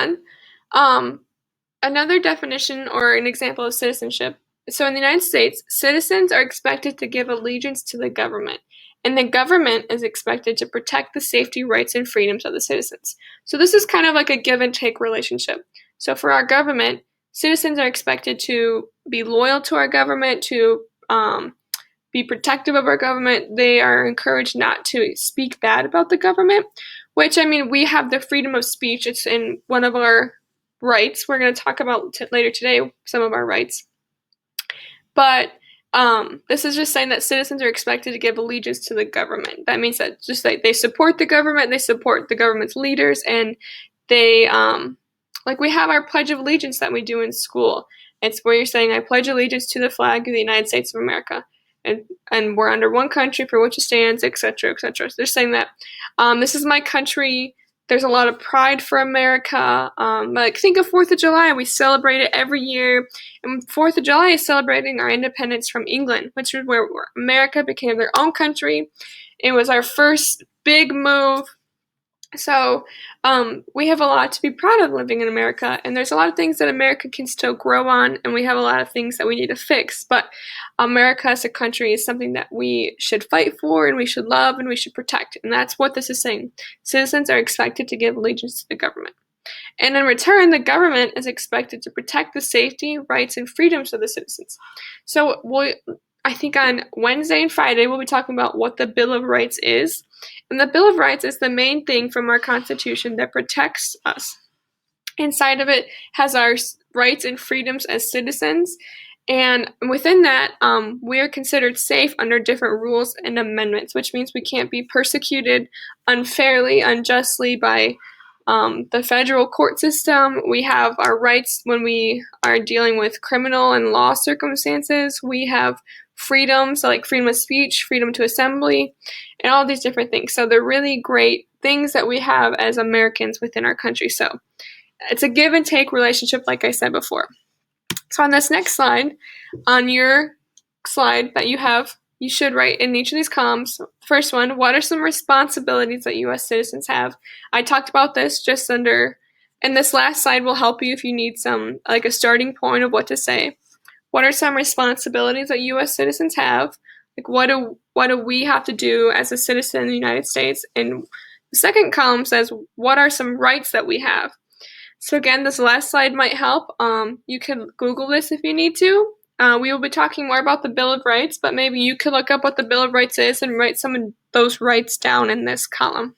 on, um, another definition or an example of citizenship. So in the United States, citizens are expected to give allegiance to the government, and the government is expected to protect the safety, rights, and freedoms of the citizens. So this is kind of like a give and take relationship. So for our government, citizens are expected to be loyal to our government, to be protective of our government. They are encouraged not to speak bad about the government, which, I mean, we have the freedom of speech. It's in one of our rights. We're going to talk about later today some of our rights. But this is just saying that citizens are expected to give allegiance to the government. That means that just like they support the government, they support the government's leaders, and they, like we have our Pledge of Allegiance that we do in school. It's where you're saying, I pledge allegiance to the flag of the United States of America. And we're under one country for which it stands, etc., etc. So they're saying that this is my country. There's a lot of pride for America. Like think of 4th of July. We celebrate it every year. And 4th of July is celebrating our independence from England, which is where America became their own country. It was our first big move. So we have a lot to be proud of living in America, and there's a lot of things that America can still grow on, and we have a lot of things that we need to fix. But America as a country is something that we should fight for, and we should love, and we should protect. And that's what this is saying. Citizens are expected to give allegiance to the government. And in return, the government is expected to protect the safety, rights, and freedoms of the citizens. So I think on Wednesday and Friday, we'll be talking about what the Bill of Rights is. And the Bill of Rights is the main thing from our Constitution that protects us. Inside of it has our rights and freedoms as citizens. And within that, we are considered safe under different rules and amendments, which means we can't be persecuted unfairly, unjustly by the federal court system. We have our rights when we are dealing with criminal and law circumstances. We have freedoms like freedom of speech, freedom to assembly, and all these different things. So they're really great things that we have as Americans within our country. So it's a give and take relationship, like I said before. So on this next slide, on your slide that you have, you should write in each of these columns. First one, what are some responsibilities that U.S. citizens have? I talked about this just under, and this last slide will help you if you need some, like a starting point of what to say. What are some responsibilities that U.S. citizens have? Like what do we have to do as a citizen in the United States? And the second column says, what are some rights that we have? So again, this last slide might help. You can Google this if you need to. We will be talking more about the Bill of Rights, but maybe you could look up what the Bill of Rights is and write some of those rights down in this column.